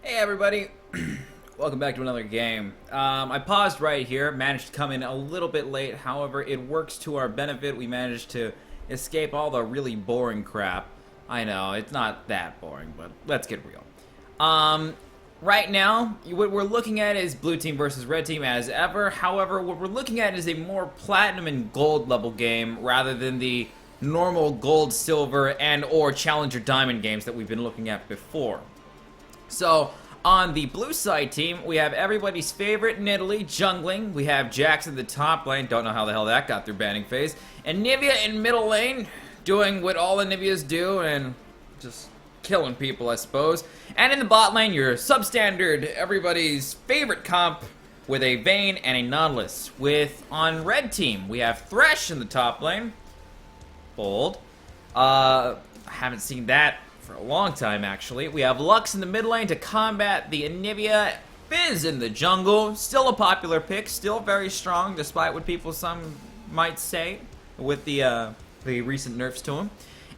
Hey everybody, welcome back to another game. I paused right here, managed to come in a little bit late, however it works to our benefit. We managed to escape all the really boring crap. I know, it's not that boring, but let's get real. Right now, what we're looking at is blue team versus red team as ever. However, what we're looking at is a more platinum and gold level game rather than the normal gold, silver, and or challenger diamond games that we've been looking at before. So, on the blue side team, we have everybody's favorite Nidalee jungling. We have Jax in the top lane. Don't know how the hell that got through banning phase. And Nivea in middle lane, doing what all the Niveas do and just killing people, I suppose. And in the bot lane, your substandard, everybody's favorite comp with a Vayne and a Nautilus. On red team, we have Thresh in the top lane. Bold. I haven't seen that for a long time, actually. We have Lux in the mid lane to combat the Anivia. Fizz in the jungle, still a popular pick, still very strong, despite what some might say with the recent nerfs to him.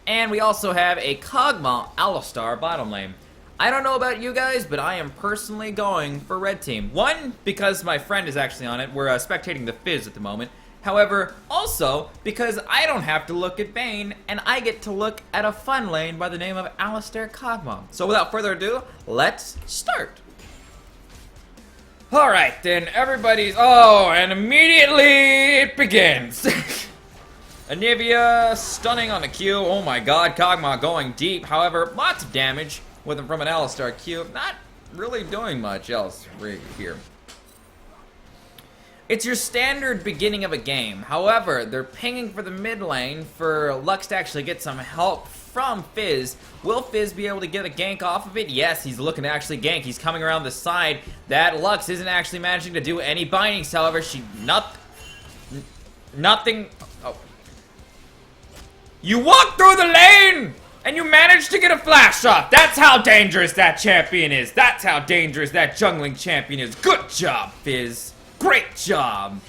And we also have a Kog'Maw Alistar bottom lane. I don't know about you guys, but I am personally going for red team. One, because my friend is actually on it. We're spectating the Fizz at the moment. However, also, because I don't have to look at Vayne, and I get to look at a fun lane by the name of Alistar Kog'Maw. So without further ado, let's start. Alright, then everybody's... Oh, and immediately it begins. Anivia stunning on the Q. Oh my god, Kog'Maw going deep. However, lots of damage from an Alistar Q. Not really doing much else right here. It's your standard beginning of a game. However, they're pinging for the mid lane for Lux to actually get some help from Fizz. Will Fizz be able to get a gank off of it? Yes, he's looking to actually gank. He's coming around the side. That Lux isn't actually managing to do any bindings. However, nothing. Oh. You walk through the lane! And you managed to get a flash off. That's how dangerous that champion is. That's how dangerous that jungling champion is. Good job, Fizz. Great job!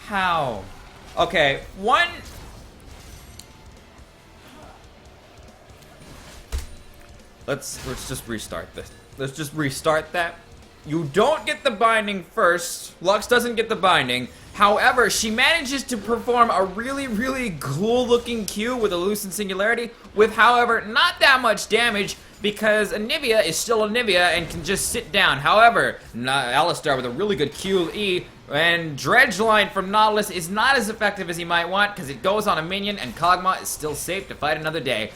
How? Okay, one... Let's just restart this. Let's just restart that. You don't get the binding first. Lux doesn't get the binding. However, she manages to perform a really, really cool-looking Q with a Lucent Singularity with, however, not that much damage because Anivia is still Anivia and can just sit down. However, Alistar with a really good QE and Dredgeline from Nautilus is not as effective as he might want because it goes on a minion and Kog'Maw is still safe to fight another day.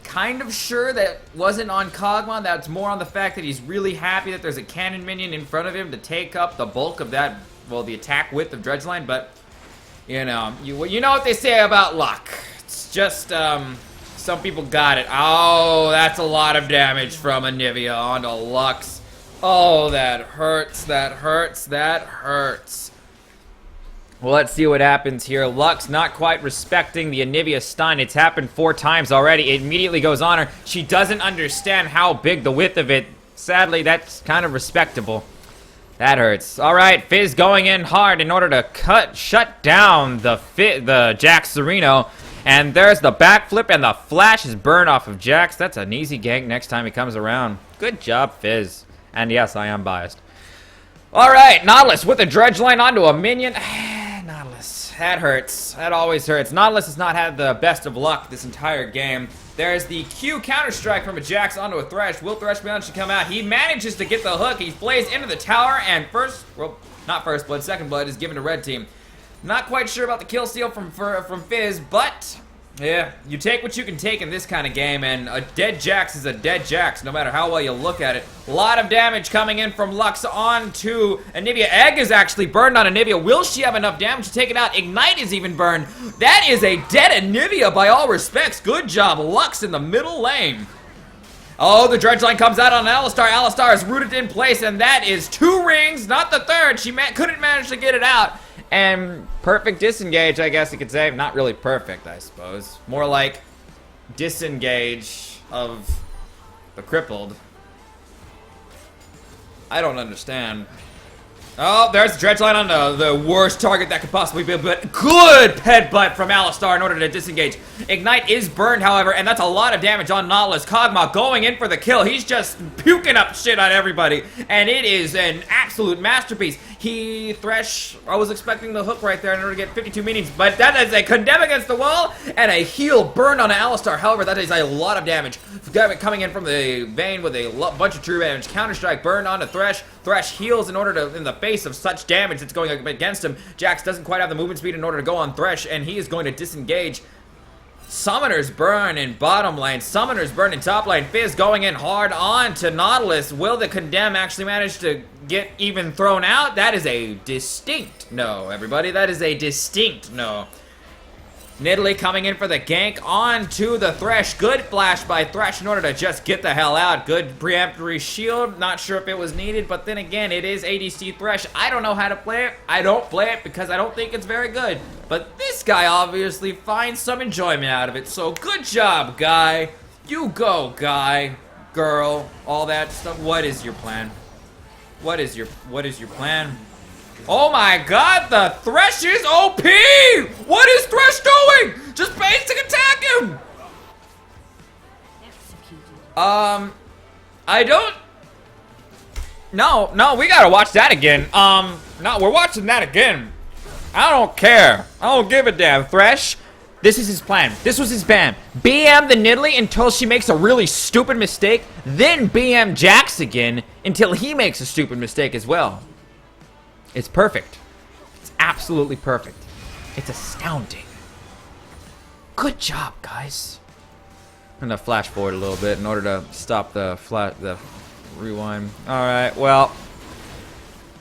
Kind of sure that wasn't on Kog'Maw. That's more on the fact that he's really happy that there's a cannon minion in front of him to take up the bulk of that, well, the attack width of Dredgeline, but you know what they say about luck. It's just some people got it. Oh, that's a lot of damage from Anivia onto Lux. Oh, that hurts, that hurts, that hurts. Well, let's see what happens here. Lux not quite respecting the Anivia stun. It's happened 4 times already. It immediately goes on her. She doesn't understand how big the width of it. Sadly, that's kind of respectable. That hurts. All right, Fizz going in hard in order to shut down the Jax Sereno. And there's the backflip and the flash is burned off of Jax. That's an easy gank next time he comes around. Good job, Fizz. And yes, I am biased. All right, Nautilus with a Dredgeline onto a minion. Nautilus, that hurts. That always hurts. Nautilus has not had the best of luck this entire game. There's the Q counter-strike from a Jax onto a Thresh. Will Thresh manage to come out? He manages to get the hook. He plays into the tower, and not first blood, second blood is given to red team. Not quite sure about the kill steal from Fizz, but yeah, you take what you can take in this kind of game, and a dead Jax is a dead Jax, no matter how well you look at it. A lot of damage coming in from Lux onto Anivia. Egg is actually burned on Anivia. Will she have enough damage to take it out? Ignite is even burned. That is a dead Anivia by all respects. Good job, Lux in the middle lane. Oh, the Dredgeline comes out on Alistar. Alistar is rooted in place, and that is 2 rings, not the third. She couldn't manage to get it out. And perfect disengage, I guess you could say. Not really perfect, I suppose. More like disengage of the crippled. I don't understand. Oh, there's the dredge line on the worst target that could possibly be, but good headbutt from Alistar in order to disengage. Ignite is burned, however, and that's a lot of damage on Nautilus. Kog'Maw going in for the kill. He's just puking up shit on everybody, and it is an absolute masterpiece. Thresh, I was expecting the hook right there in order to get 52 meanings, but that is a condemn against the wall and a heal burned on Alistar. However, that is a lot of damage coming in from the vein with a bunch of true damage. Counter-strike burned onto Thresh. Thresh heals in order to, in the face of such damage that's going against him. Jax doesn't quite have the movement speed in order to go on Thresh, and he is going to disengage. Summoners burn in bottom lane. Summoners burn in top lane. Fizz going in hard on to Nautilus. Will the condemn actually manage to get even thrown out? That is a distinct no, everybody. That is a distinct no. Nidalee coming in for the gank onto the Thresh. Good flash by Thresh in order to just get the hell out. Good preemptory shield. Not sure if it was needed, but then again, it is ADC Thresh. I don't know how to play it. I don't play it because I don't think it's very good. But this guy obviously finds some enjoyment out of it. So good job, guy. You go, guy, girl, all that stuff. What is your plan? What is your plan? Oh my god, the Thresh is OP! What is Thresh doing? Just basic attack him! I don't... No, we gotta watch that again. No, we're watching that again. I don't care. I don't give a damn. Thresh, this is his plan. This was his ban. BM the Nidalee until she makes a really stupid mistake, then BM Jax again until he makes a stupid mistake as well. It's perfect. It's absolutely perfect. It's astounding. Good job, guys. I'm gonna flash forward a little bit in order to stop the rewind. All right, well,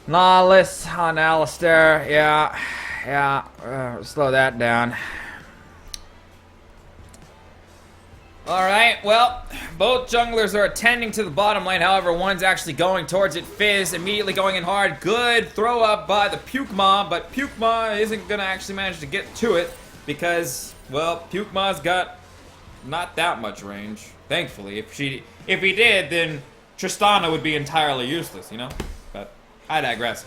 Nautilus on Alistar. Yeah. Slow that down. Alright, well, both junglers are attending to the bottom lane. However, one's actually going towards it. Fizz immediately going in hard. Good throw up by the Pukemon, but Pukemon isn't going to actually manage to get to it because, well, Pukemon's got not that much range, thankfully. If he did, then Tristana would be entirely useless, you know? But I digress.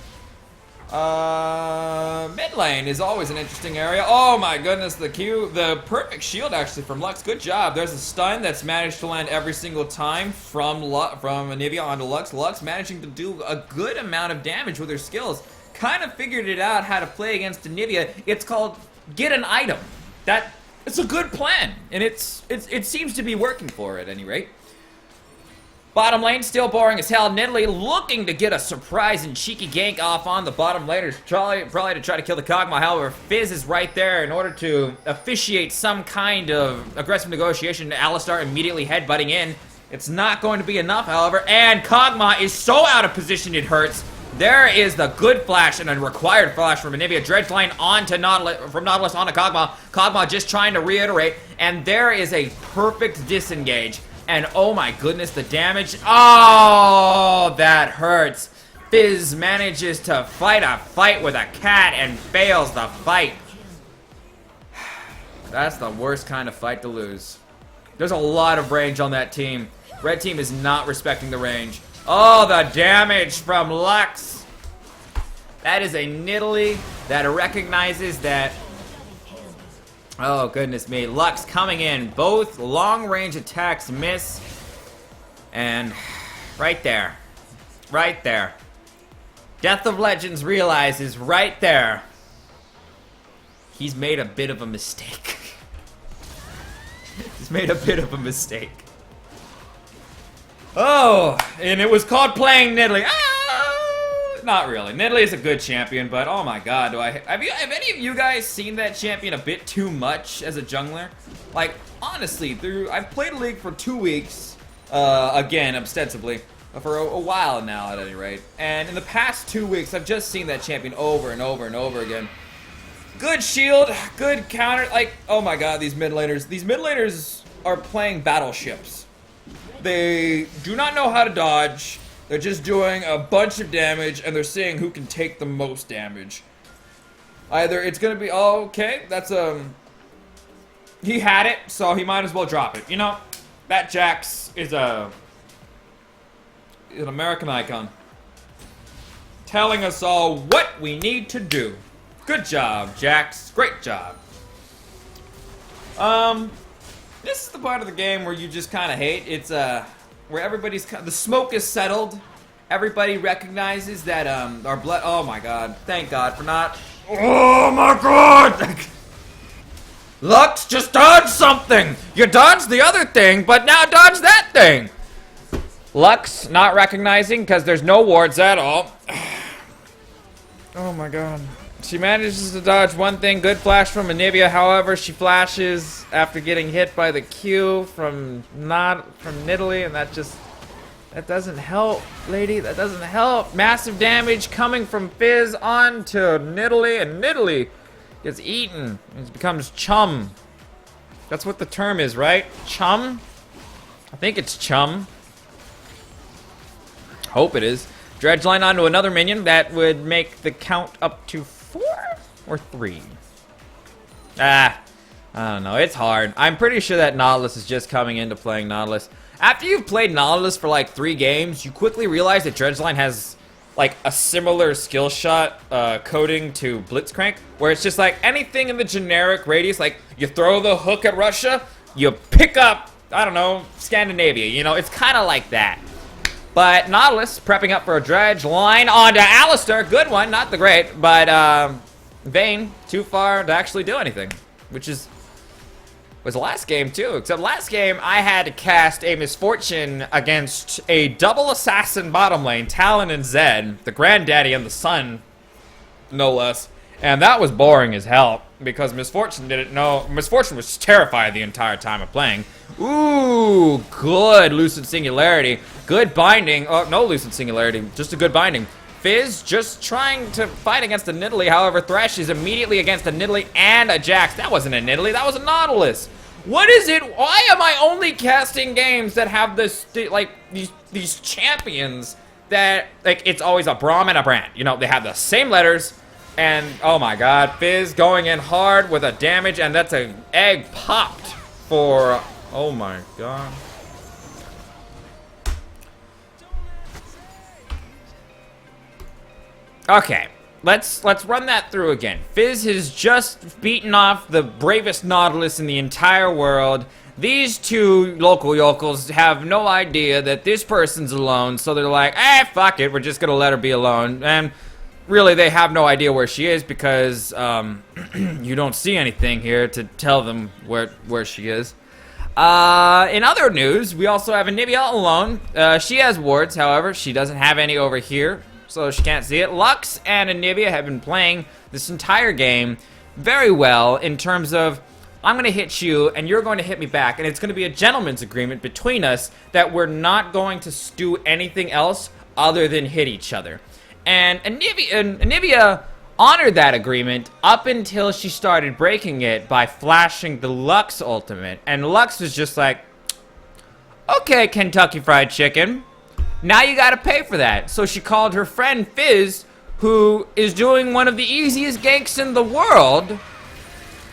Mid lane is always an interesting area. Oh my goodness, the perfect shield actually from Lux. Good job. There's a stun that's managed to land every single time from Anivia onto Lux. Lux managing to do a good amount of damage with her skills. Kind of figured it out how to play against Anivia. It's called get an item. It's a good plan, and it seems to be working for her at any rate. Bottom lane still boring as hell. Nidalee looking to get a surprise and cheeky gank off on the bottom laners, probably to try to kill the Kog'Maw. However, Fizz is right there in order to officiate some kind of aggressive negotiation. Alistar immediately headbutting in. It's not going to be enough, however, and Kog'Maw is so out of position it hurts. There is the good flash and a required flash from Anivia. Dredge line onto Nautilus, from Nautilus onto Kog'Maw. Kog'Maw just trying to reiterate, and there is a perfect disengage. And oh my goodness, the damage. Oh, that hurts. Fizz manages to fight a fight with a cat and fails the fight. That's the worst kind of fight to lose. There's a lot of range on that team. Red team is not respecting the range. Oh, the damage from Lux. That is a Nidalee that recognizes that. Oh, goodness me. Lux coming in. Both long-range attacks miss. And right there. Right there. Death of Legends realizes right there he's made a bit of a mistake. He's made a bit of a mistake. Oh, and it was called playing Nidalee. Not really. Nidalee is a good champion, but oh my god, have any of you guys seen that champion a bit too much as a jungler? Like, honestly, I've played a league for 2 weeks, again, ostensibly, for a while now at any rate, and in the past 2 weeks, I've just seen that champion over and over and over again. Good shield, good counter, like, oh my god, these mid laners are playing battleships. They do not know how to dodge. They're just doing a bunch of damage, and they're seeing who can take the most damage. Either it's gonna be, oh, okay, that's, he had it, so he might as well drop it. You know, that Jax is an American icon. telling us all what we need to do. Good job, Jax. Great job. This is the part of the game where you just kind of hate. It's where everybody's the smoke is settled. Everybody recognizes that our blood. Oh my God! Thank God for not. Oh my God! Lux, just dodge something. You dodged the other thing, but now dodge that thing. Lux not recognizing because there's no wards at all. Oh my God. She manages to dodge one thing. Good flash from Anivia. However, she flashes after getting hit by the Q from Nidalee, and that doesn't help, lady. That doesn't help. Massive damage coming from Fizz onto Nidalee, and Nidalee gets eaten. It becomes chum. That's what the term is, right? Chum? I think it's chum. Hope it is. Dredge line onto another minion. That would make the count up to 4 or 3. I don't know. It's hard. I'm pretty sure that Nautilus is just coming into playing Nautilus. After you've played Nautilus for like 3 games, you quickly realize that Dredgeline has like a similar skill shot coding to Blitzcrank, where it's just like anything in the generic radius, like you throw the hook at Russia, you pick up, I don't know, Scandinavia, you know, it's kind of like that. But Nautilus prepping up for a dredge line onto Alistair, good one, not the great, but Vayne too far to actually do anything, which was the last game too, except last game I had to cast a Misfortune against a double assassin bottom lane, Talon and Zed, the granddaddy and the son, no less, and that was boring as hell, because Misfortune didn't know, Misfortune was terrified the entire time of playing. Ooh, good Lucid Singularity, good binding, oh, no Lucid Singularity, just a good binding. Fizz just trying to fight against a Nidalee, however, Thresh is immediately against a Nidalee and a Jax. That wasn't a Nidalee, that was a Nautilus. What is it? Why am I only casting games that have this, like, these champions that, like, it's always a Braum and a Brand. You know, they have the same letters, and, oh my God, Fizz going in hard with a damage, and that's an egg popped for, oh my God. Okay, let's run that through again. Fizz has just beaten off the bravest Nautilus in the entire world. These two local yokels have no idea that this person's alone, so they're like, fuck it, we're just gonna let her be alone. And really, they have no idea where she is because you don't see anything here to tell them where she is. In other news, we also have Anivia alone. She has wards, however, she doesn't have any over here, so she can't see it. Lux and Anivia have been playing this entire game very well in terms of, I'm going to hit you and you're going to hit me back, and it's going to be a gentleman's agreement between us that we're not going to do anything else other than hit each other. And Anivia honored that agreement up until she started breaking it by flashing the Lux ultimate, and Lux was just like, okay, Kentucky Fried Chicken, now you gotta pay for that. So she called her friend Fizz, who is doing one of the easiest ganks in the world,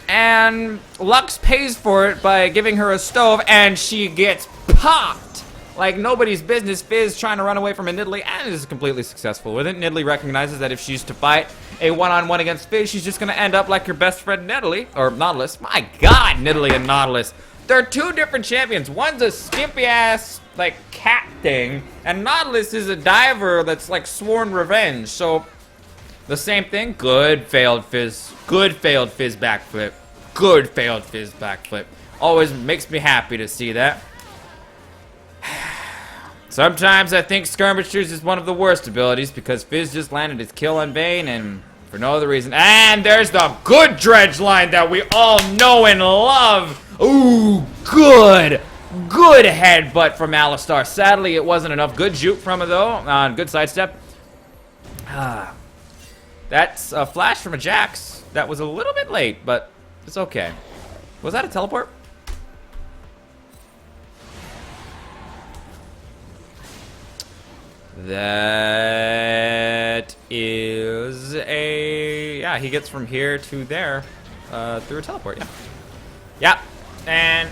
and Lux pays for it by giving her a stove, and she gets popped like nobody's business. Fizz trying to run away from a Nidalee and is completely successful with it. Nidalee recognizes that if she's to fight a one-on-one against Fizz, she's just gonna end up like her best friend Nidalee, or Nautilus. My God, Nidalee and Nautilus. They're two different champions. One's a skimpy-ass, like, cat thing, and Nautilus is a diver that's, like, sworn revenge. So, the same thing. Good failed Fizz. Good failed Fizz backflip. Good failed Fizz backflip. Always makes me happy to see that. Sometimes I think Skirmishers is one of the worst abilities because Fizz just landed his kill on Vayne and for no other reason. And there's the good dredge line that we all know and love. Ooh, good. Good headbutt from Alistar. Sadly, it wasn't enough. Good juke from it, though. Good sidestep. That's a flash from a Jax. That was a little bit late, but it's okay. Was that a teleport? That is a... Yeah, he gets from here to there through a teleport, yeah. Yeah, and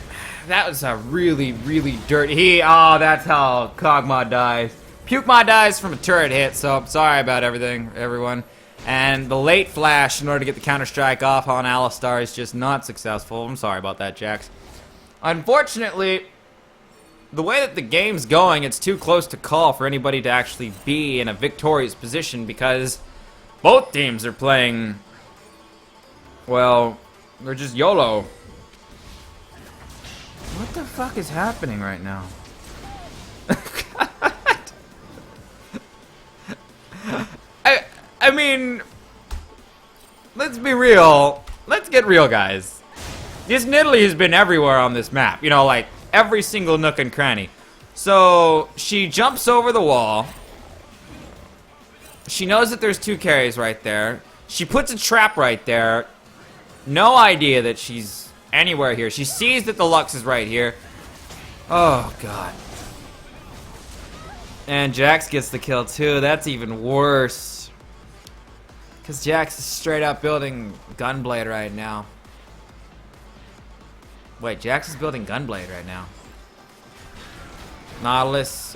that was a really, really dirty... Oh, that's how Kog'Maw dies. Pukemon dies from a turret hit, so I'm sorry about everything, everyone. And the late flash in order to get the counter-strike off on Alistar is just not successful. I'm sorry about that, Jax. Unfortunately, the way that the game's going, it's too close to call for anybody to actually be in a victorious position because both teams are playing, well, they're just YOLO. What the fuck is happening right now? I mean, let's be real. Let's get real, guys. This Nidalee has been everywhere on this map. You know, like, every single nook and cranny. So, she jumps over the wall. She knows that there's 2 carries right there. She puts a trap right there. No idea that she's anywhere here. She sees that the Lux is right here. Oh, God. And Jax gets the kill, too. That's even worse. Because Jax is straight up building Gunblade right now. Wait, Jax is building Gunblade right now. Nautilus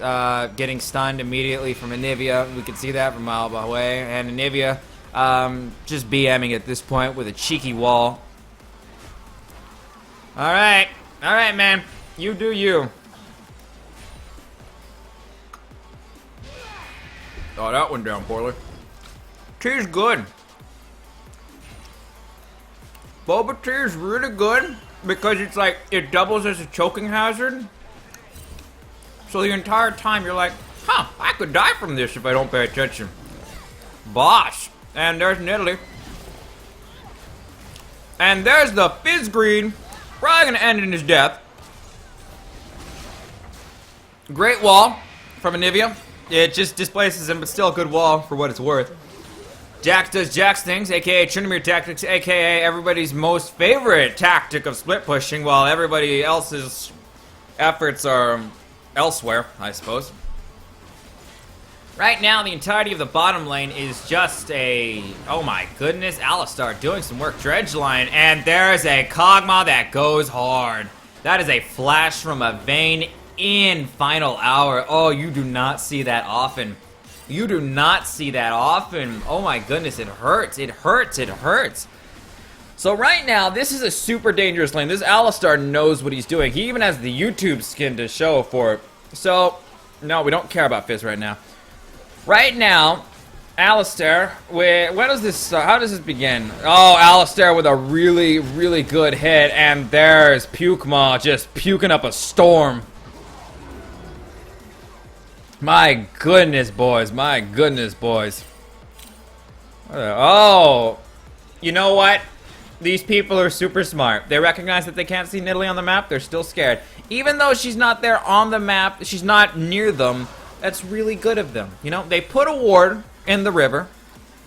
getting stunned immediately from Anivia. We can see that from a mile away. And Anivia just BMing at this point with a cheeky wall. Alright, man. You do you. Oh, that went down poorly. Tea's good. Boba tea is really good because it's like, it doubles as a choking hazard. So the entire time you're like, huh, I could die from this if I don't pay attention. Bosh. And there's Nidalee. And there's the Fizz Green. Probably gonna end in his death. Great wall from Anivia. It just displaces him, but still a good wall for what it's worth. Jax does Jax things, aka Tryndamere tactics, aka everybody's most favorite tactic of split pushing, while everybody else's efforts are elsewhere, I suppose. Right now, the entirety of the bottom lane is just a... Oh my goodness, Alistar doing some work. Dredgeline, and there's a Kog'Maw that goes hard. That is a flash from a vein in final hour. Oh, you do not see that often. You do not see that often. Oh my goodness, it hurts. It hurts. It hurts. So right now, this is a super dangerous lane. This Alistar knows what he's doing. He even has the YouTube skin to show for it. So, no, we don't care about Fizz right now. Right now, Alistar, how does this begin? Oh, Alistar with a really, really good hit, and there's Pukemon just puking up a storm. My goodness, boys. My goodness, boys. Oh, you know what? These people are super smart. They recognize that they can't see Nidalee on the map. They're still scared. Even though she's not there on the map, she's not near them. That's really good of them. You know, they put a ward in the river.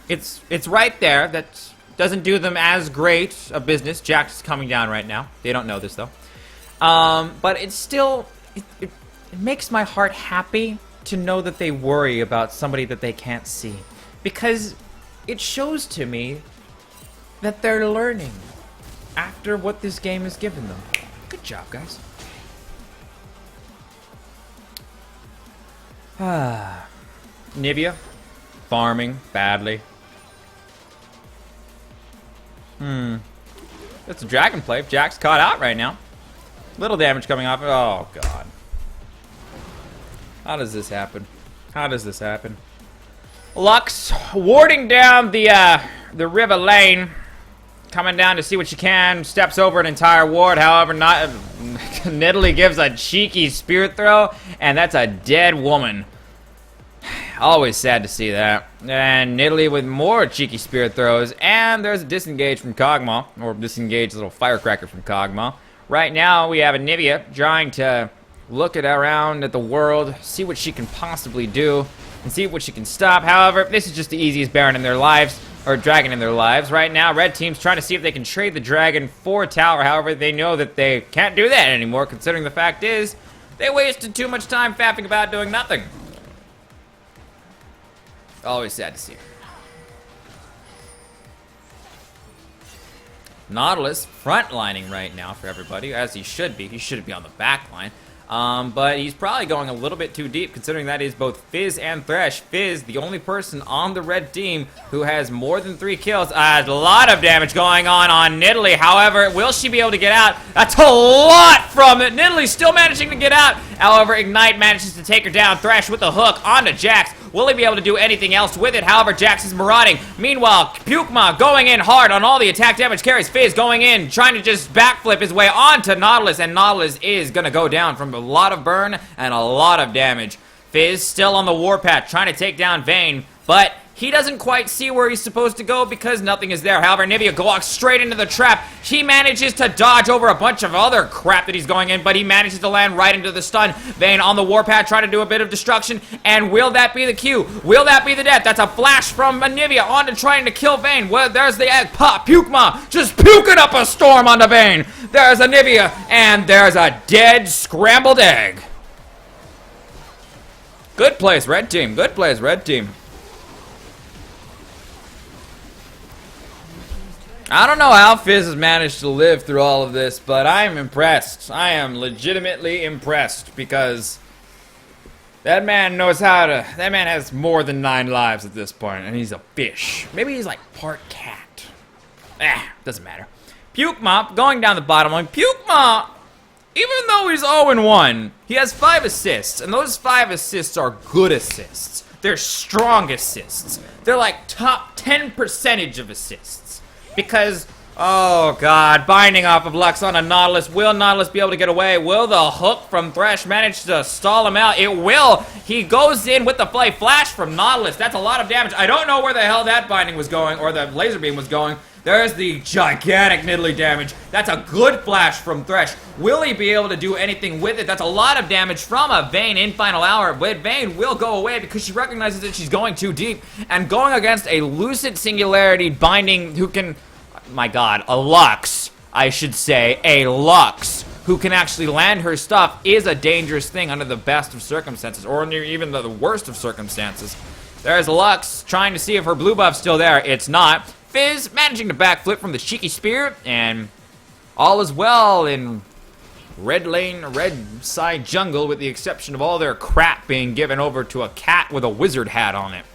It's right there. That doesn't do them as great a business. Jax is coming down right now. They don't know this, though. But it's still... It makes my heart happy to know that they worry about somebody that they can't see. Because it shows to me that they're learning after what this game has given them. Good job, guys. Nivea, farming badly. That's a dragon play. Jack's caught out right now. Little damage coming off. Oh, God. How does this happen? How does this happen? Lux warding down the river lane. Coming down to see what she can. Steps over an entire ward. However, not Nidalee gives a cheeky spirit throw. And that's a dead woman. Always sad to see that. And Nidalee with more cheeky spirit throws. And there's a disengage from Kog'Maw. Or disengaged little firecracker from Kog'Maw. Right now, we have Anivia trying to look around at the world. See what she can possibly do. And see what she can stop. However, this is just the easiest Baron in their lives. Or dragon in their lives. Right now, red team's trying to see if they can trade the dragon for a tower. However, they know that they can't do that anymore, considering the fact is they wasted too much time faffing about doing nothing. Always sad to see. Nautilus frontlining right now for everybody, as he should be. He should be on the back line. But he's probably going a little bit too deep, considering that is both Fizz and Thresh. Fizz, the only person on the red team who has more than 3 kills. A lot of damage going on Nidalee. However, will she be able to get out? That's a lot from it. Nidalee still managing to get out. However, Ignite manages to take her down. Thresh with the hook onto Jax. Will he be able to do anything else with it? However, Jax is marauding. Meanwhile, Pukema going in hard on all the attack damage carries. Fizz going in, trying to just backflip his way onto Nautilus, and Nautilus is going to go down from a lot of burn and a lot of damage. Fizz still on the warpath, trying to take down Vayne, but he doesn't quite see where he's supposed to go because nothing is there. However, Nivea walks straight into the trap. He manages to dodge over a bunch of other crap that he's going in, but he manages to land right into the stun. Vayne on the warpath trying to do a bit of destruction, and will that be the Q? Will that be the death? That's a flash from Nivea onto trying to kill Vayne. Well, there's the egg. Pop, Pukema just puking up a storm onto Vayne. There's a Nivea, and there's a dead scrambled egg. Good plays, red team. Good plays, red team. I don't know how Fizz has managed to live through all of this, but I am impressed. I am legitimately impressed because that man knows how to... That man has more than 9 lives at this point, and he's a fish. Maybe he's like part cat. Doesn't matter. Pukema going down the bottom line. Pukema, even though he's 0-1, he has 5 assists, and those 5 assists are good assists. They're strong assists. They're like top 10% of assists. Because, oh god, binding off of Lux on a Nautilus. Will Nautilus be able to get away? Will the hook from Thresh manage to stall him out? It will. He goes in with the flash from Nautilus. That's a lot of damage. I don't know where the hell that binding was going, or the laser beam was going. There's the gigantic Nidalee damage. That's a good flash from Thresh. Will he be able to do anything with it? That's a lot of damage from a Vayne in final hour, but Vayne will go away because she recognizes that she's going too deep, and going against a Lucid Singularity binding who can, my god, a Lux, I should say, a Lux who can actually land her stuff is a dangerous thing under the best of circumstances, or under even the worst of circumstances. There's Lux trying to see if her blue buff's still there. It's not. Fizz managing to backflip from the cheeky spear, and all is well in red lane, red side jungle, with the exception of all their crap being given over to a cat with a wizard hat on it.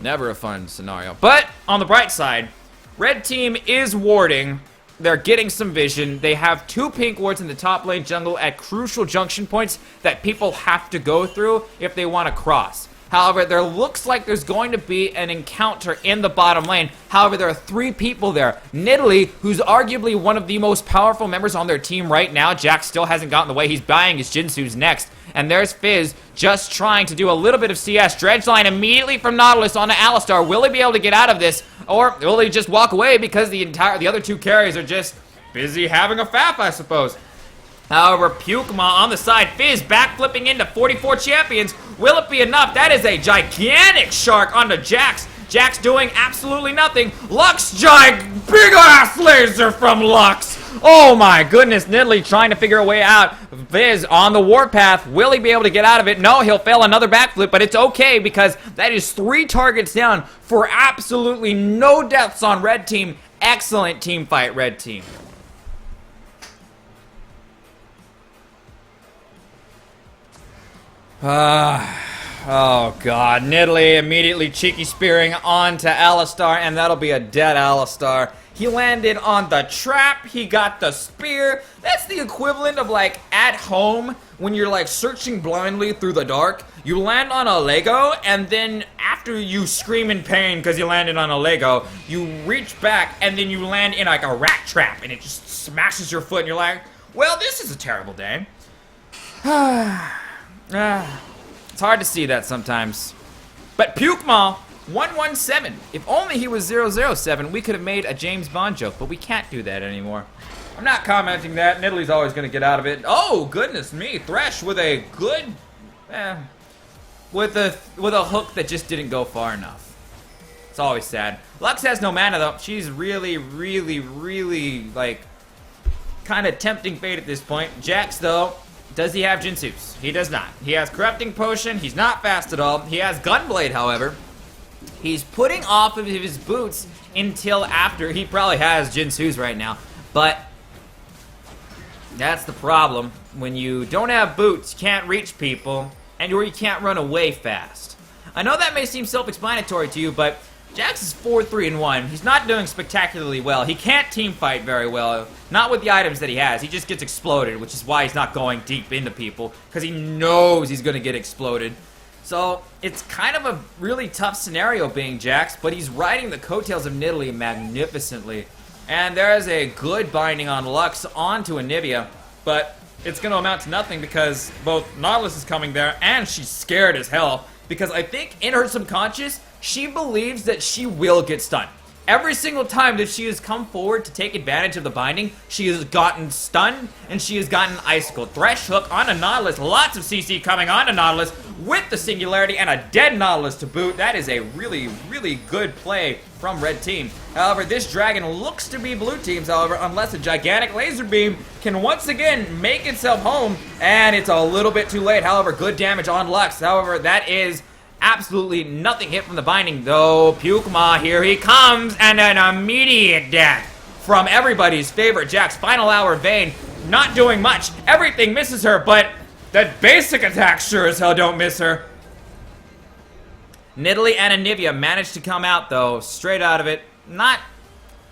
Never a fun scenario. But on the bright side, red team is warding. They're getting some vision. They have 2 pink wards in the top lane jungle at crucial junction points that people have to go through if they want to cross. However, there looks like there's going to be an encounter in the bottom lane. However, there are 3 people there. Nidalee, who's arguably one of the most powerful members on their team right now. Jax still hasn't gotten the way. He's buying his Jinsu's next. And there's Fizz just trying to do a little bit of CS. Dredge line immediately from Nautilus onto Alistar. Will he be able to get out of this? Or will he just walk away because the other 2 carries are just busy having a faff, I suppose. However, Pukema on the side, Fizz backflipping into 44 champions. Will it be enough? That is a gigantic shark onto Jax. Jax doing absolutely nothing. Lux, big ass laser from Lux. Oh my goodness, Nidalee trying to figure a way out. Fizz on the warpath. Will he be able to get out of it? No, he'll fail another backflip, but it's okay because that is 3 targets down for absolutely no deaths on red team. Excellent team fight, red team. Oh god, Nidalee immediately cheeky spearing onto Alistar, and that'll be a dead Alistar. He landed on the trap, he got the spear. That's the equivalent of like at home when you're like searching blindly through the dark. You land on a Lego, and then after you scream in pain because you landed on a Lego, you reach back and then you land in like a rat trap and it just smashes your foot and you're like, well, this is a terrible day. It's hard to see that sometimes. But Pukema, 117. If only he was 007, we could have made a James Bond joke, but we can't do that anymore. I'm not commenting that. Nidalee's always going to get out of it. Oh, goodness me. Thresh with a good... with a hook that just didn't go far enough. It's always sad. Lux has no mana, though. She's really, like, kind of tempting fate at this point. Jax, though... Does he have Jinsu's? He does not. He has Corrupting Potion. He's not fast at all. He has Gunblade, however. He's putting off of his boots until after. He probably has Jinsu's right now. But That's the problem. When you don't have boots, you can't reach people, and or you can't run away fast. I know that may seem self-explanatory to you, but Jax is 4-3-1. He's not doing spectacularly well. He can't team fight very well. Not with the items that he has. He just gets exploded, which is why he's not going deep into people, because he knows he's going to get exploded. So, it's kind of a really tough scenario being Jax, but he's riding the coattails of Nidalee magnificently. And there is a good binding on Lux onto Anivia, but it's going to amount to nothing because both Nautilus is coming there, and she's scared as hell, because I think in her subconscious, she believes that she will get stunned. Every single time that she has come forward to take advantage of the binding, she has gotten stunned, and she has gotten icicled. Thresh hook on a Nautilus, lots of CC coming on to Nautilus with the singularity and a dead Nautilus to boot. That is a really, really good play from red team. However, this dragon looks to be blue team's, however, unless a gigantic laser beam can once again make itself home, and it's a little bit too late. However, good damage on Lux. However, that is absolutely nothing hit from the binding, though. Pukema, here he comes, and an immediate death from everybody's favorite Jax. Final hour Vayne, not doing much. Everything misses her, but that basic attack sure as hell don't miss her. Nidalee and Anivia managed to come out, though, straight out of it. Not,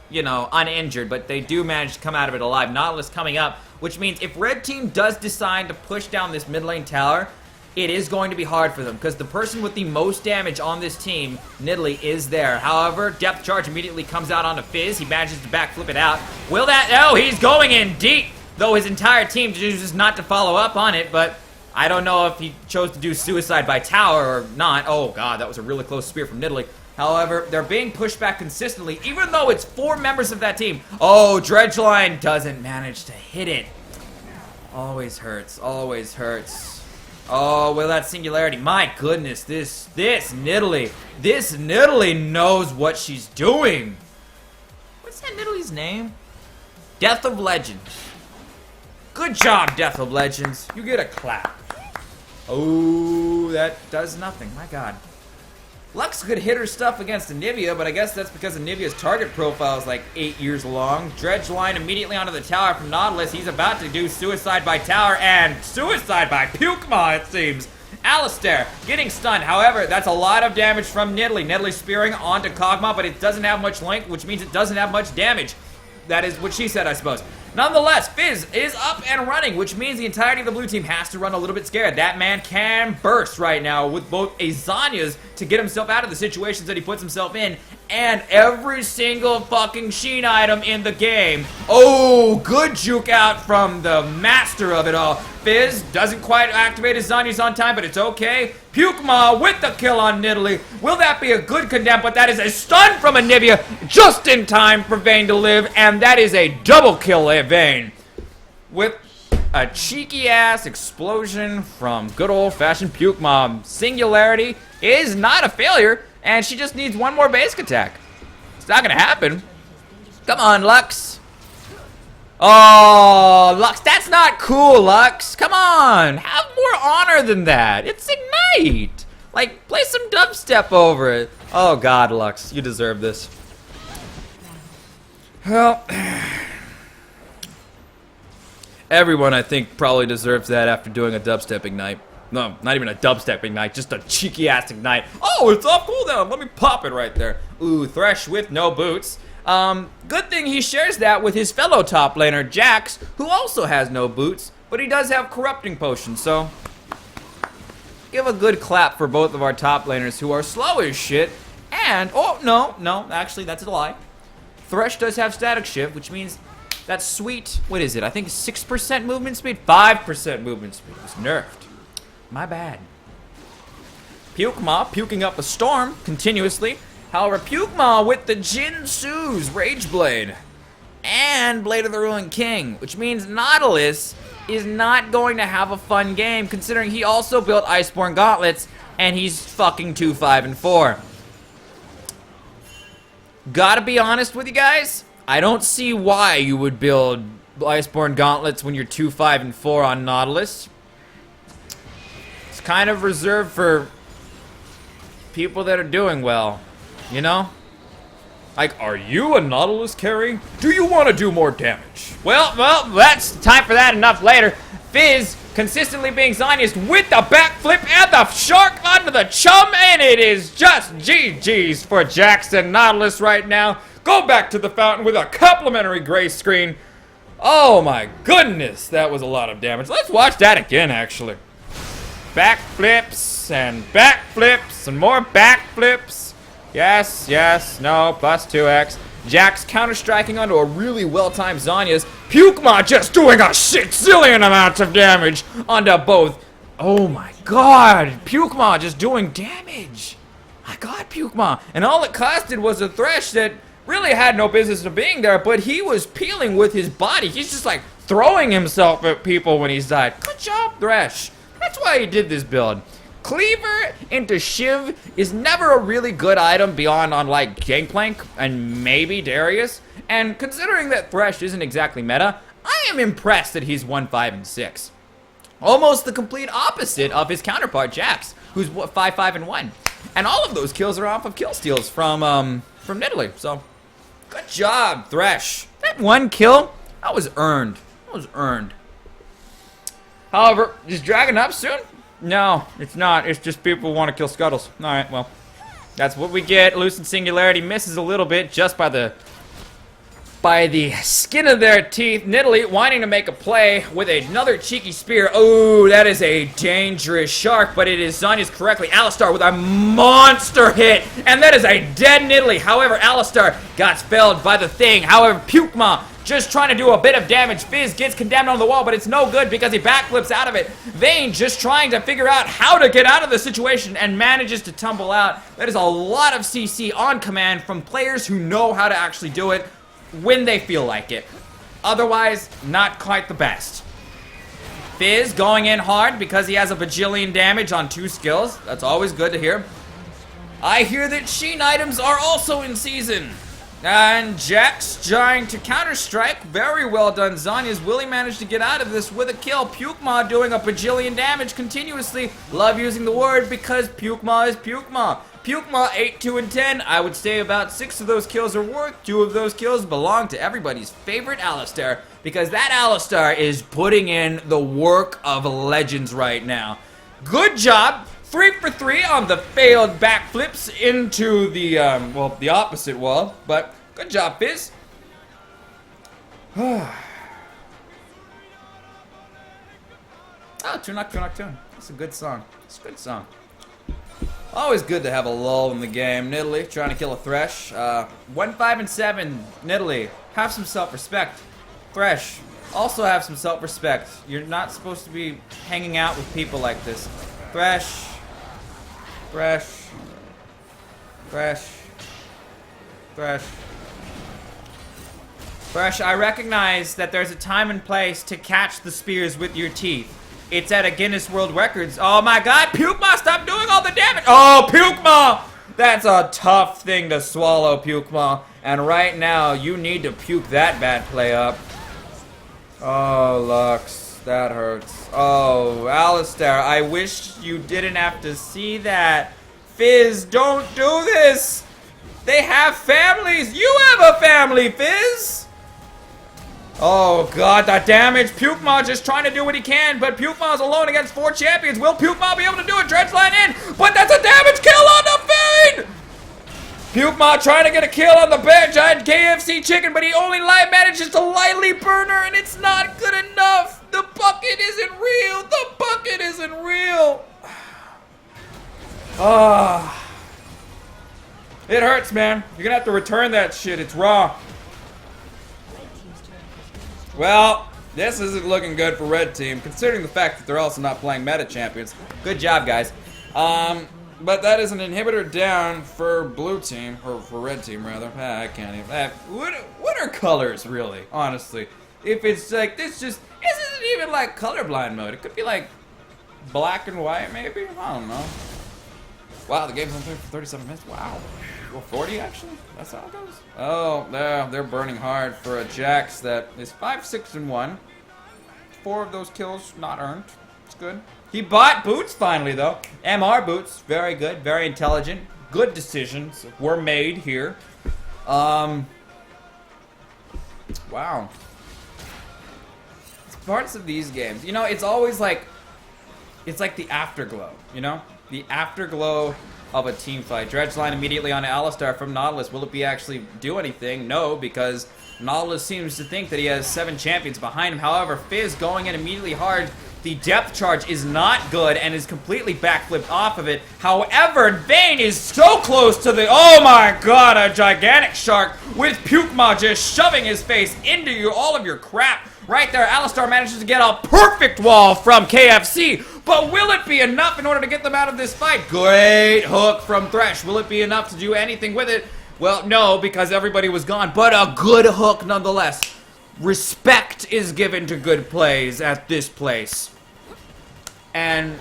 you know, uninjured, but they do manage to come out of it alive. Nautilus coming up, which means if red team does decide to push down this mid lane tower, it is going to be hard for them, because the person with the most damage on this team, Nidalee, is there. However, depth charge immediately comes out onto Fizz. He manages to backflip it out. Will that... Oh, he's going in deep, though his entire team chooses not to follow up on it, but I don't know if he chose to do suicide by tower or not. Oh, God, that was a really close spear from Nidalee. However, they're being pushed back consistently, even though it's 4 members of that team. Oh, Dredgeline doesn't manage to hit it. Always hurts, always hurts. Oh, well, that singularity. My goodness, this Nidalee knows what she's doing. What's that Nidalee's name? Death of Legends. Good job, Death of Legends. You get a clap. Oh, that does nothing. My God. Lux could hit her stuff against Anivia, but I guess that's because Anivia's target profile is like 8 years long. Dredgeline immediately onto the tower from Nautilus. He's about to do suicide by tower and suicide by Pukema, it seems. Alistair getting stunned. However, that's a lot of damage from Nidalee. Nidalee spearing onto Kog'Maw, but it doesn't have much length, which means it doesn't have much damage. That is what she said, I suppose. Nonetheless, Fizz is up and running, which means the entirety of the blue team has to run a little bit scared. That man can burst right now with both a Zanya's to get himself out of the situations that he puts himself in, and every single fucking Sheen item in the game. Oh, good juke out from the master of it all. Fizz doesn't quite activate his Zanya's on time, but it's okay. Pukema with the kill on Nidalee. Will that be a good condemn? But that is a stun from Anivia just in time for Vayne to live, and that is a double kill at Vayne with a cheeky-ass explosion from good old-fashioned Pukema. Singularity is not a failure, and she just needs one more basic attack. It's not gonna happen. Come on, Lux. Oh, Lux, that's not cool, Lux. Come on, have more honor than that. It's Ignite. Like, play some dubstep over it. Oh, God, Lux, you deserve this. Well, everyone, I think, probably deserves that after doing a dubstep Ignite. No, not even a dubstep Ignite, just a cheeky-ass Ignite. Oh, it's off cooldown. Let me pop it right there. Ooh, Thresh with no boots. Good thing he shares that with his fellow top laner, Jax, who also has no boots, but he does have corrupting potions, so give a good clap for both of our top laners who are slow as shit. And, oh, no, actually, that's a lie. Thresh does have static shift, which means that sweet, what is it? I think 6% movement speed? 5% movement speed was nerfed. My bad. Pukema puking up a storm continuously. However, Pukema with the Jinsu's Rage Blade and Blade of the Ruined King, which means Nautilus is not going to have a fun game considering he also built Iceborne Gauntlets and he's fucking 2, 5, and 4. Gotta be honest with you guys, I don't see why you would build Iceborne Gauntlets when you're 2, 5, and 4 on Nautilus. It's kind of reserved for people that are doing well. You know? Like, are you a Nautilus carry? Do you want to do more damage? Well, that's time for that. Enough later. Fizz consistently being Zonius with the backflip and the shark onto the chum, and it is just GG's for Jackson Nautilus right now. Go back to the fountain with a complimentary gray screen. Oh my goodness, that was a lot of damage. Let's watch that again, actually. Backflips and backflips and more backflips. Yes, yes, no, plus 2x. Jax counter-striking onto a really well-timed Zonius. Pukema just doing a shit-zillion amounts of damage onto both. Oh my god, Pukema just doing damage. My god, Pukema. And all it costed was a Thresh that really had no business of being there, but he was peeling with his body. He's just like throwing himself at people when he's died. Good job, Thresh. That's why he did this build. Cleaver into Shiv is never a really good item beyond on like Gangplank and maybe Darius. And considering that Thresh isn't exactly meta, I am impressed that he's 1, 5, and 6. Almost the complete opposite of his counterpart Jax, who's 5, 5, and 1. And all of those kills are off of kill steals from Nidalee. So good job, Thresh. That one kill, that was earned. That was earned. However, is Dragon up soon? No, it's not. It's just people who want to kill Scuttles. Alright, well, that's what we get. Lucent Singularity misses a little bit just by the skin of their teeth. Nidalee wanting to make a play with another cheeky spear. Oh, that is a dangerous shark, but it is Zonius correctly. Alistar with a monster hit, and that is a dead Nidalee. However, Alistar got felled by the thing. However, Pukema just trying to do a bit of damage. Fizz gets condemned on the wall, but it's no good because he backflips out of it. Vayne just trying to figure out how to get out of the situation and manages to tumble out. That is a lot of CC on command from players who know how to actually do it when they feel like it. Otherwise, not quite the best. Fizz going in hard because he has a bajillion damage on 2 skills. That's always good to hear. I hear that Sheen items are also in season. And Jax trying to counter-strike. Very well done, Zonius. Will he manage to get out of this with a kill? Pukema doing a bajillion damage continuously. Love using the word because Pukema is Pukema. Pukema 8, 2, and 10. I would say about 6 of those kills are worth. 2 of those kills belong to everybody's favorite Alistar, because that Alistar is putting in the work of legends right now. Good job. 3 for 3 on the failed backflips into the, well, the opposite wall. But good job, Fizz. Oh, Tune. That's a good song. It's a good song. Always good to have a lull in the game. Nidalee trying to kill a Thresh. 1, 5, and 7. Nidalee, have some self-respect. Thresh, also have some self-respect. You're not supposed to be hanging out with people like this. Thresh. Thresh. Thresh. Thresh. Thresh, I recognize that there's a time and place to catch the spears with your teeth. It's at a Guinness World Records. Oh my god, Pukema, stop doing all the damage! Oh, Pukema! That's a tough thing to swallow, Pukema. And right now, you need to puke that bad play up. Oh, Lux, that hurts. Oh, Alistar, I wish you didn't have to see that. Fizz, don't do this! They have families! You have a family, Fizz! Oh god, that damage. Pukema just trying to do what he can, but Pukema's alone against 4 champions. Will Pukema be able to do a dredge line in? But that's a damage kill on the Vayne! Pukema trying to get a kill on the giant KFC chicken, but he only manages to lightly burn her, and it's not good enough. The bucket isn't real. The bucket isn't real. Ah. It hurts, man. You're gonna have to return that shit. It's raw. Well, this isn't looking good for Red Team, considering the fact that they're also not playing meta champions. Good job, guys. But that is an inhibitor down for Blue Team, or for Red Team, rather. I can't even. What are colors, really, honestly? If it's like, this isn't even like colorblind mode. It could be like black and white, maybe? I don't know. Wow, the game's on for 37 minutes. Wow. Well, 40 actually? That's how it goes? Oh, they're burning hard for a Jax that is 5, 6, and 1. 4 of those kills not earned. It's good. He bought boots finally, though. MR boots. Very good. Very intelligent. Good decisions were made here. Wow. It's parts of these games. You know, it's always like, it's like the afterglow, you know? The afterglow of a team fight. Dredgeline immediately on Alistar from Nautilus. Will it be actually do anything? No, because Nautilus seems to think that he has 7 champions behind him. However, Fizz going in immediately hard. The depth charge is not good and is completely backflipped off of it. However, Vayne is so close to the... Oh my god, a gigantic shark with Pukema just shoving his face into all of your crap. Right there, Alistar manages to get a perfect wall from KFC. But will it be enough in order to get them out of this fight? Great hook from Thresh. Will it be enough to do anything with it? Well, no, because everybody was gone. But a good hook nonetheless. Respect is given to good plays at this place. And,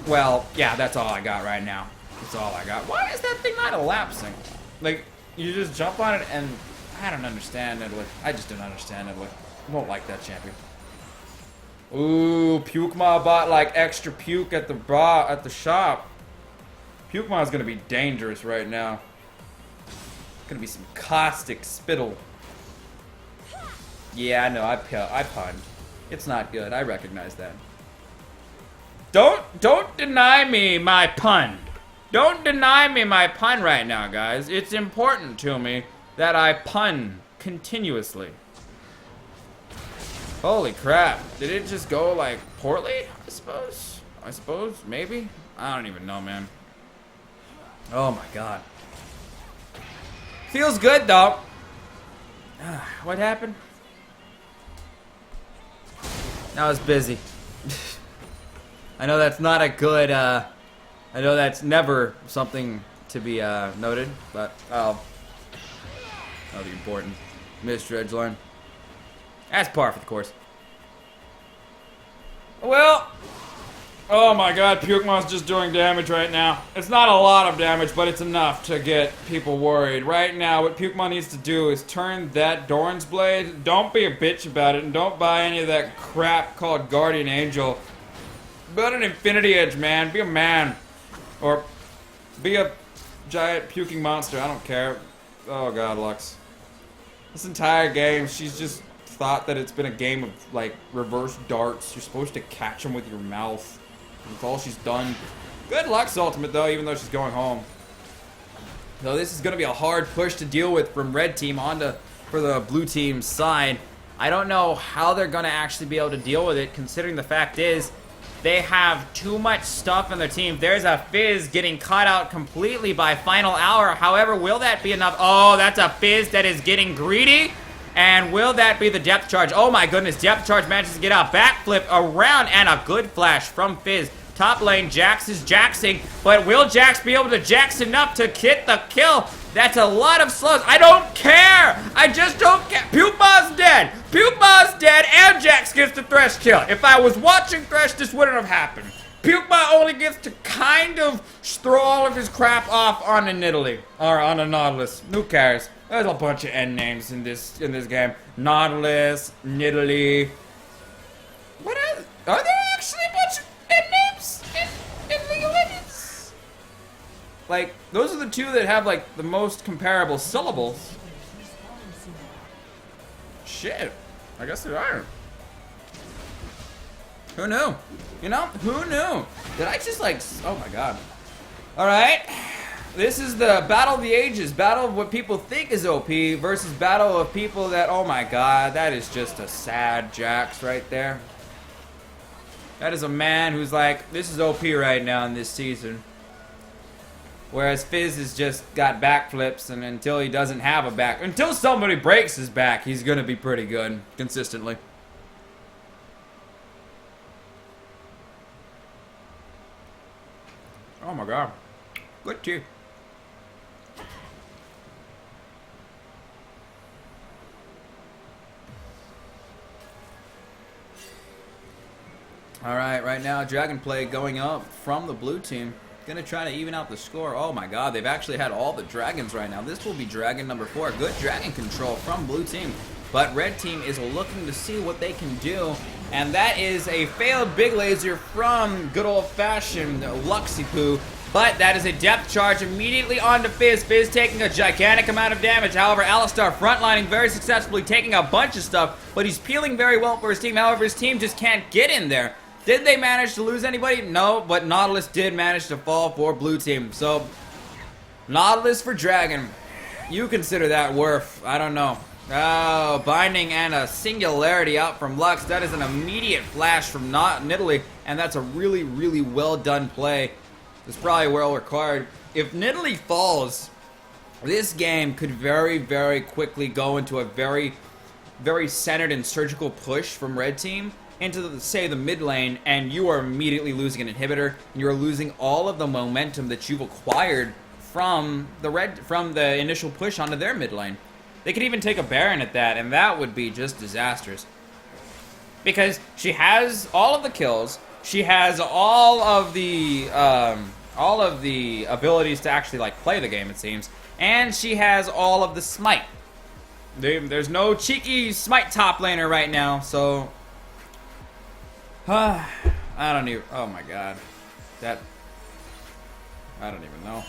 well, yeah, that's all I got right now. That's all I got. Why is that thing not elapsing? Like, you just jump on it and... I don't understand it. I just don't understand it. I won't like that champion. Ooh, Pukema bought like extra puke at the shop. Pukema is gonna be dangerous right now. Gonna be some caustic spittle. Yeah, I know. I punned. It's not good. I recognize that. Don't deny me my pun. Don't deny me my pun right now, guys. It's important to me that I pun continuously. Holy crap. Did it just go, like, poorly? I suppose? Maybe? I don't even know, man. Oh, my God. Feels good, though. What happened? I was busy. I know that's not a good, I know that's never something to be, noted, but, that'll be important. Miss Dredgeline. That's par for the course. Well, oh my god, Pukema's just doing damage right now. It's not a lot of damage, but it's enough to get people worried. Right now, what Pukema needs to do is turn that Doran's Blade. Don't be a bitch about it, and don't buy any of that crap called Guardian Angel. Build an Infinity Edge, man. Be a man. Or be a giant puking monster. I don't care. Oh god, Lux. This entire game, she's just thought that it's been a game of, like, reverse darts. You're supposed to catch them with your mouth. That's all she's done. Good Lux ultimate, though, even though she's going home. So this is going to be a hard push to deal with from red team onto for the blue team's side. I don't know how they're going to actually be able to deal with it, considering the fact is they have too much stuff in their team. There's a Fizz getting caught out completely by Final Hour. However, will that be enough? Oh, that's a Fizz that is getting greedy. And will that be the depth charge? Oh my goodness, depth charge manages to get out. Backflip around and a good flash from Fizz. Top lane, Jax is jaxing, but will Jax be able to jax enough to get the kill? That's a lot of slows. I don't care. I just don't care. Pukema's dead. Pukema's dead and Jax gets the Thresh kill. If I was watching Thresh, this wouldn't have happened. Pukema only gets to kind of throw all of his crap off on a Nidalee or on a Nautilus. Who cares? There's a bunch of end names in this game. Nautilus, Nidalee. What are there actually a bunch of end names in League of Legends? Like, those are the two that have, like, the most comparable syllables. Shit. I guess there are. Who knew? You know, who knew? Did I just, like, oh my god. Alright. This is the battle of the ages. Battle of what people think is OP versus battle of people that, oh my god, that is just a sad Jax right there. That is a man who's like, this is OP right now in this season. Whereas Fizz has just got backflips, and until he doesn't have a back, until somebody breaks his back, he's gonna be pretty good, consistently. Oh my god. Good too. Alright, right now, Dragon Play going up from the blue team. Gonna try to even out the score. Oh my god, they've actually had all the dragons right now. This will be dragon number 4. Good dragon control from blue team. But red team is looking to see what they can do. And that is a failed big laser from good old-fashioned Luxipoo. But that is a depth charge immediately onto Fizz. Fizz taking a gigantic amount of damage. However, Alistar frontlining very successfully, taking a bunch of stuff, but he's peeling very well for his team. However, his team just can't get in there. Did they manage to lose anybody? No, but Nautilus did manage to fall for blue team. So, Nautilus for Dragon. You consider that worth, I don't know. Oh, binding and a singularity out from Lux. That is an immediate flash from Nidalee, and that's a really, really well done play. It's probably well required. If Nidalee falls, this game could very, very quickly go into a very, very centered and surgical push from red team into, say, the mid lane, and you are immediately losing an inhibitor, and you're losing all of the momentum that you've acquired from the initial push onto their mid lane. They could even take a Baron at that, and that would be just disastrous. Because she has all of the kills, she has all of the abilities to actually like play the game, it seems, and she has all of the smite. There's no cheeky smite top laner right now, so I don't even. Oh my god, I don't even know.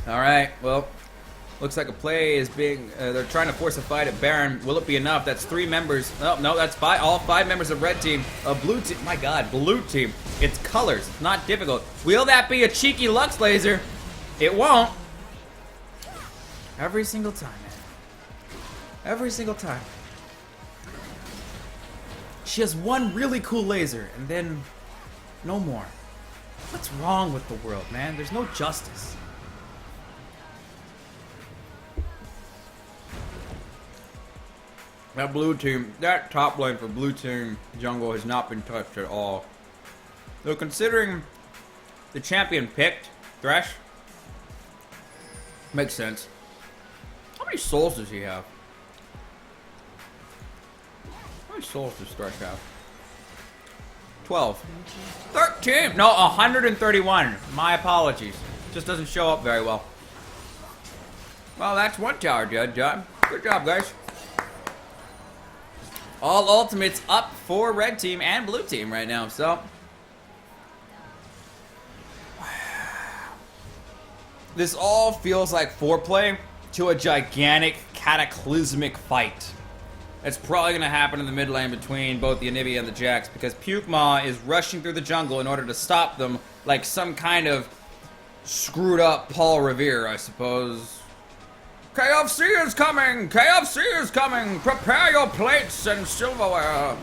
Alright, well, looks like a play is being, they're trying to force a fight at Baron. Will it be enough? That's 3 members. Oh, no, that's all 5 members of red team. Blue team, my god, blue team. It's colors, it's not difficult. Will that be a cheeky Lux laser? It won't. Every single time, man. Every single time. She has one really cool laser, and then no more. What's wrong with the world, man? There's no justice. That blue team, that top lane for blue team jungle has not been touched at all. Though considering the champion picked, Thresh, makes sense. How many souls does he have? How many souls does Thresh have? 12. 13! No, 131. My apologies. Just doesn't show up very well. Well, that's one tower done. Good job, guys. All ultimates up for red team and blue team right now, so. This all feels like foreplay to a gigantic, cataclysmic fight. It's probably going to happen in the mid lane between both the Anivia and the Jax, because Pukema is rushing through the jungle in order to stop them like some kind of screwed up Paul Revere, I suppose. KFC is coming! KFC is coming! Prepare your plates and silverware!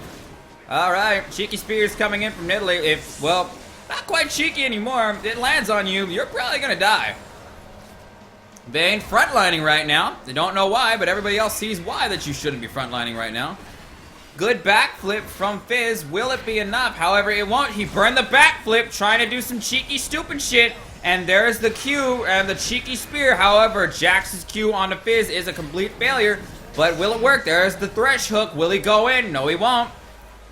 Alright, Cheeky Spear's coming in from Nidalee. Well, not quite cheeky anymore. It lands on you, you're probably gonna die. They ain't frontlining right now. They don't know why, but everybody else sees why that you shouldn't be frontlining right now. Good backflip from Fizz. Will it be enough? However, it won't. He burned the backflip trying to do some cheeky, stupid shit. And there's the Q and the cheeky spear. However, Jax's Q on the Fizz is a complete failure. But will it work? There's the Thresh hook. Will he go in? No, he won't.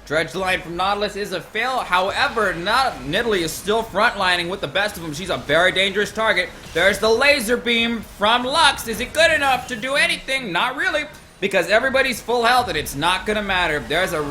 Dredge line from Nautilus is a fail. However, Nidalee is still frontlining with the best of them. She's a very dangerous target. There's the laser beam from Lux. Is it good enough to do anything? Not really, because everybody's full health and it's not gonna matter. There's a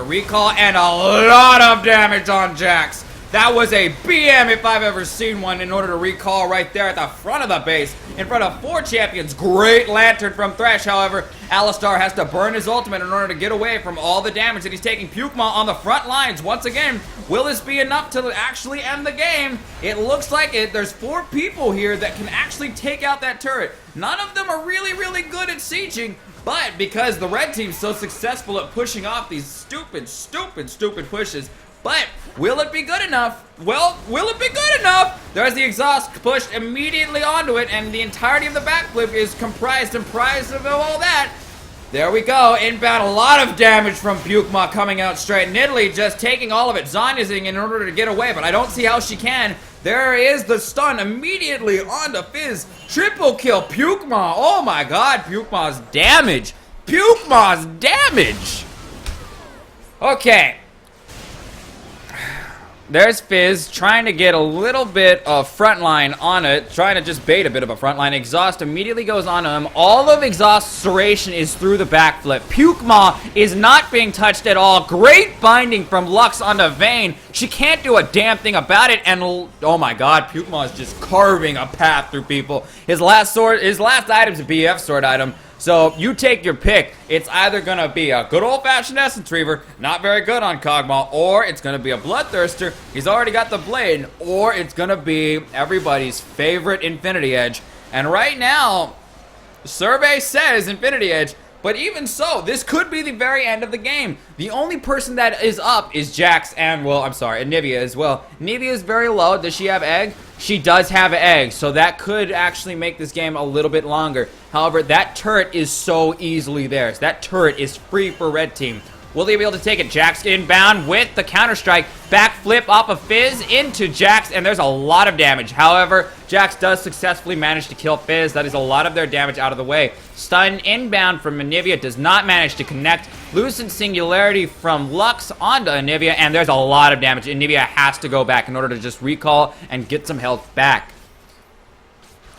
recall and a lot of damage on Jax. That was a BM if I've ever seen one, in order to recall right there at the front of the base in front of 4 champions. Great lantern from Thresh. However, Alistar has to burn his ultimate in order to get away from all the damage that he's taking. Pukema on the front lines once again. Will this be enough to actually end the game? It looks like it. There's 4 people here that can actually take out that turret. None of them are really, really good at sieging, but because the red team's so successful at pushing off these stupid pushes. But will it be good enough? Well, will it be good enough? There's the exhaust pushed immediately onto it, and the entirety of the backflip is comprised of all that. There we go. Inbound, a lot of damage from Pukema coming out straight. Nidalee just taking all of it. Zonyazing in order to get away, but I don't see how she can. There is the stun immediately onto Fizz. Triple kill. Pukema. Oh my god. Pukema's damage. Pukema's damage. Okay. There's Fizz trying to get a little bit of frontline on it, trying to just bait a bit of a frontline. Exhaust immediately goes on him. All of Exhaust's duration is through the backflip. Pukema is not being touched at all. Great binding from Lux onto Vayne. She can't do a damn thing about it, and oh my god, Pukema is just carving a path through people. His last item's a BF sword item. So, you take your pick. It's either going to be a good old-fashioned Essence Reaver, not very good on Kog'Maw, or it's going to be a Bloodthirster, he's already got the blade, or it's going to be everybody's favorite Infinity Edge. And right now, survey says Infinity Edge, but even so, this could be the very end of the game. The only person that is up is Jax and, well, I'm sorry, and Nivea as well. Nivea is very low. Does she have egg? She does have egg, so that could actually make this game a little bit longer. However, that turret is so easily theirs. That turret is free for red team. Will they be able to take it? Jax inbound with the counter-strike. Backflip off of Fizz into Jax, and there's a lot of damage. However, Jax does successfully manage to kill Fizz. That is a lot of their damage out of the way. Stun inbound from Anivia does not manage to connect. Lucent Singularity from Lux onto Anivia, and there's a lot of damage. Anivia has to go back in order to just recall and get some health back.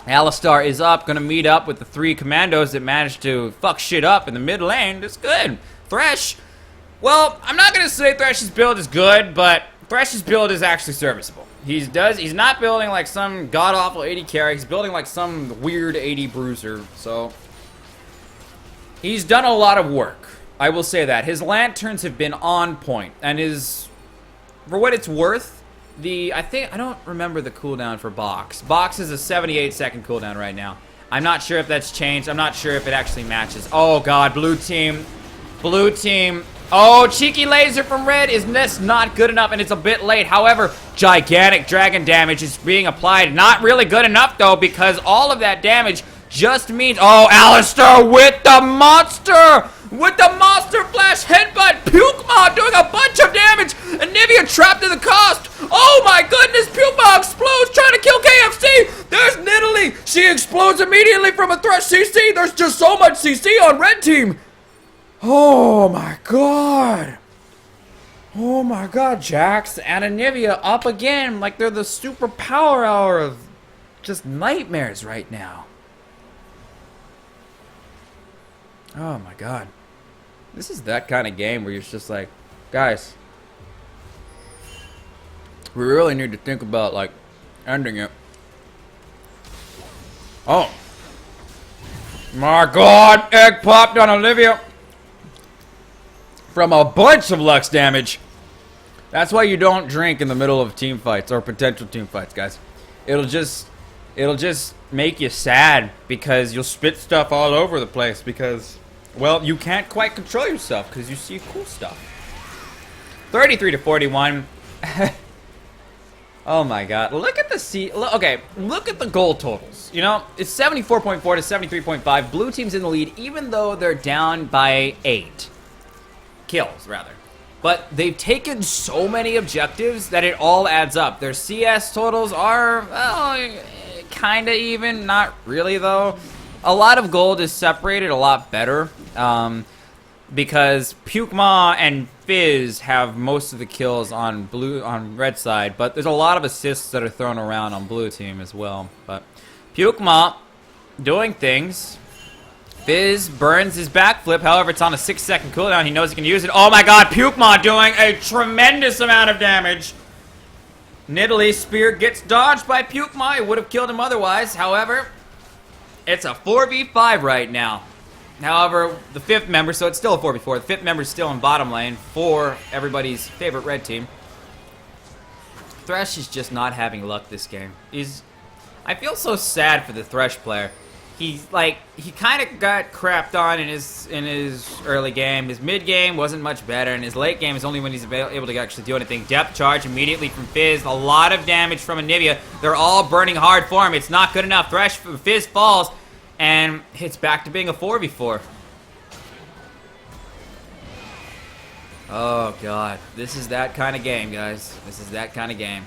Alistar is up, gonna meet up with the 3 commandos that managed to fuck shit up in the mid lane. That's good. Thresh, well, I'm not gonna say Thresh's build is good, but Thresh's build is actually serviceable. He's not building like some god-awful 80 carry, he's building like some weird 80 bruiser, so he's done a lot of work. I will say that. His lanterns have been on point, and for what it's worth, I don't remember the cooldown for Box. Box is a 78-second cooldown right now. I'm not sure if that's changed. I'm not sure if it actually matches. Oh god, blue team. Blue team. Oh, cheeky laser from red is just not good enough, and it's a bit late. However, gigantic dragon damage is being applied. Not really good enough, though, because all of that damage just means... Oh, Alistar with the monster! With the monster flash headbutt! Pukema doing a bunch of damage! And Nivea trapped in the cost! Oh my goodness! Pukema explodes trying to kill KFC! There's Nidalee! She explodes immediately from a Thresh CC! There's just so much CC on red team! Oh my god! Oh my god, Jax and Anivia up again like they're the super power hour of just nightmares right now. Oh my god. This is that kind of game where you're just like, guys, we really need to think about like ending it. Oh my god, egg popped on Olivia from a bunch of Lux damage. That's why you don't drink in the middle of team fights or potential team fights, guys. It'll just make you sad because you'll spit stuff all over the place because, well, you can't quite control yourself because you see cool stuff. 33-41. Oh my god. Look at the okay, look at the goal totals. You know, it's 74.4 to 73.5. Blue team's in the lead even though they're down by 8 kills, rather. But they've taken so many objectives that it all adds up. Their CS totals are, well, kind of even. Not really, though. A lot of gold is separated a lot better. Because Pukema and Fizz have most of the kills on red side. But there's a lot of assists that are thrown around on blue team as well. But Pukema doing things. Fizz burns his backflip, however, it's on a 6-second cooldown. He knows he can use it. Oh my god, Pukema doing a tremendous amount of damage. Nidalee's spear gets dodged by Pukema. It would have killed him otherwise. However, it's a 4v5 right now. However, the 5th member, so it's still a 4v4. The 5th member is still in bottom lane for everybody's favorite red team. Thresh is just not having luck this game. I feel so sad for the Thresh player. He kind of got crapped on in his early game. His mid game wasn't much better, and his late game is only when he's able to actually do anything. Depth charge immediately from Fizz. A lot of damage from Anivia. They're all burning hard for him. It's not good enough. Fizz falls, and it's back to being a 4v4. Oh god, this is that kind of game, guys. This is that kind of game.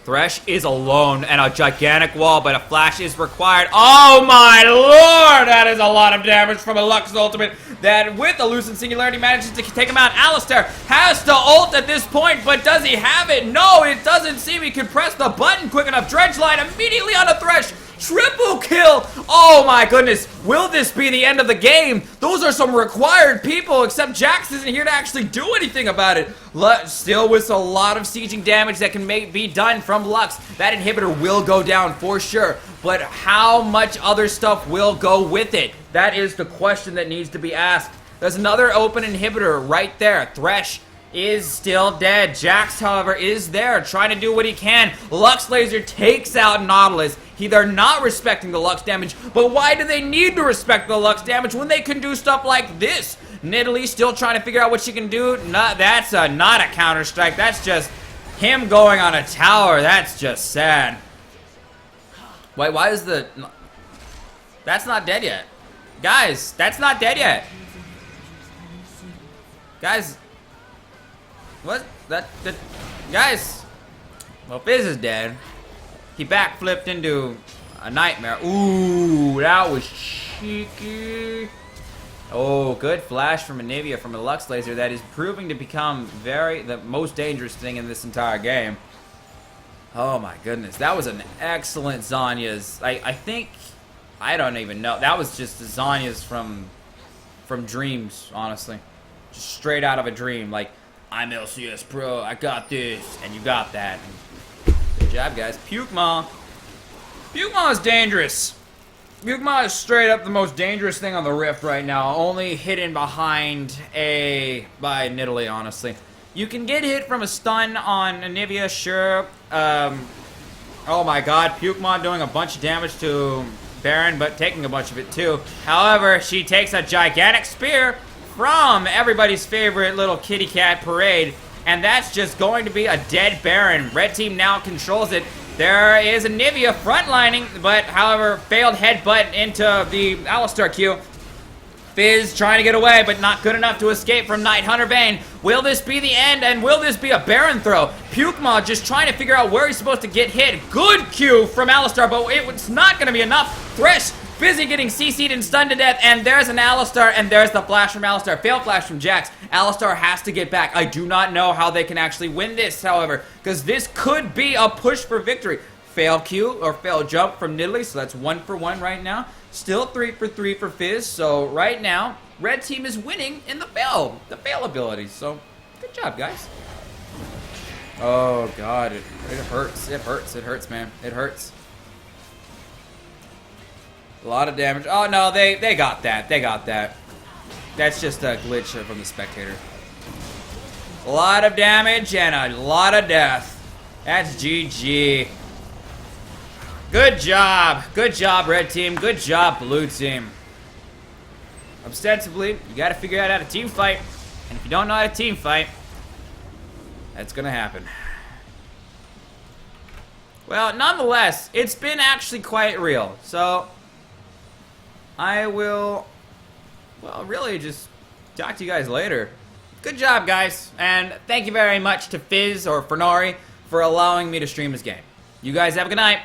Thresh is alone, and a gigantic wall, but a flash is required. Oh my lord! That is a lot of damage from a Lux ultimate that, with a Lucent Singularity, manages to take him out. Alistar has to ult at this point, but does he have it? No, it doesn't seem he can press the button quick enough. Dredgeline immediately on a Thresh. Triple kill! Oh my goodness, will this be the end of the game? Those are some required people, except Jax isn't here to actually do anything about it. Still with a lot of sieging damage that can be done from Lux. That inhibitor will go down for sure, but how much other stuff will go with it? That is the question that needs to be asked. There's another open inhibitor right there. Thresh is still dead. Jax, however, is there, trying to do what he can. Lux Laser takes out Nautilus. They're not respecting the Lux damage, but why do they need to respect the Lux damage when they can do stuff like this? Nidalee still trying to figure out what she can do. That's not a counter-strike. That's just him going on a tower. That's just sad. Why is the... That's not dead yet. Guys, that's not dead yet. Guys... What? Guys! Well, Fizz is dead. He backflipped into a nightmare. Ooh, that was cheeky. Oh, good flash from Anivia from a Lux Laser that is proving to become the most dangerous thing in this entire game. Oh my goodness, that was an excellent Zhonya's. I think, I don't even know. That was just Zhonya's from Dreams, honestly. Just straight out of a dream. Like, I'm LCS Pro, I got this, and you got that. Good job, guys. Pukemon. Pukemon is dangerous. Pukemon is straight up the most dangerous thing on the Rift right now. Only hidden behind by Nidalee, honestly. You can get hit from a stun on Anivia, sure. Oh my god, Pukemon doing a bunch of damage to Baron, but taking a bunch of it too. However, she takes a gigantic spear from everybody's favorite little kitty cat Parade, and that's just going to be a dead Baron. Red team now controls it. There is Anivia frontlining, but however, failed headbutt into the Alistar Q. Fizz trying to get away, but not good enough to escape from Night Hunter Vayne. Will this be the end, and will this be a Baron throw? Pukemon just trying to figure out where he's supposed to get hit. Good Q from Alistar, but it's not going to be enough. Thresh busy getting CC'd and stunned to death, and there's an Alistar, and there's the flash from Alistar. Failed flash from Jax. Alistar has to get back. I do not know how they can actually win this, however, because this could be a push for victory. Fail Q, or fail jump from Nidalee, so that's 1 for 1 right now. Still 3 for 3 for Fizz, so right now, red team is winning in the fail abilities, so good job, guys. Oh, God, it hurts. It hurts, man. It hurts. A lot of damage. Oh, no, they got that. They got that. That's just a glitch from the spectator. A lot of damage and a lot of death. That's GG. Good job. Good job, red team. Good job, blue team. Ostensibly, you got to figure out how to team fight. And if you don't know how to team fight, that's going to happen. Well, nonetheless, it's been actually quite real. So I will, well, really just talk to you guys later. Good job, guys. And thank you very much to Fizz or Fernari for allowing me to stream this game. You guys have a good night.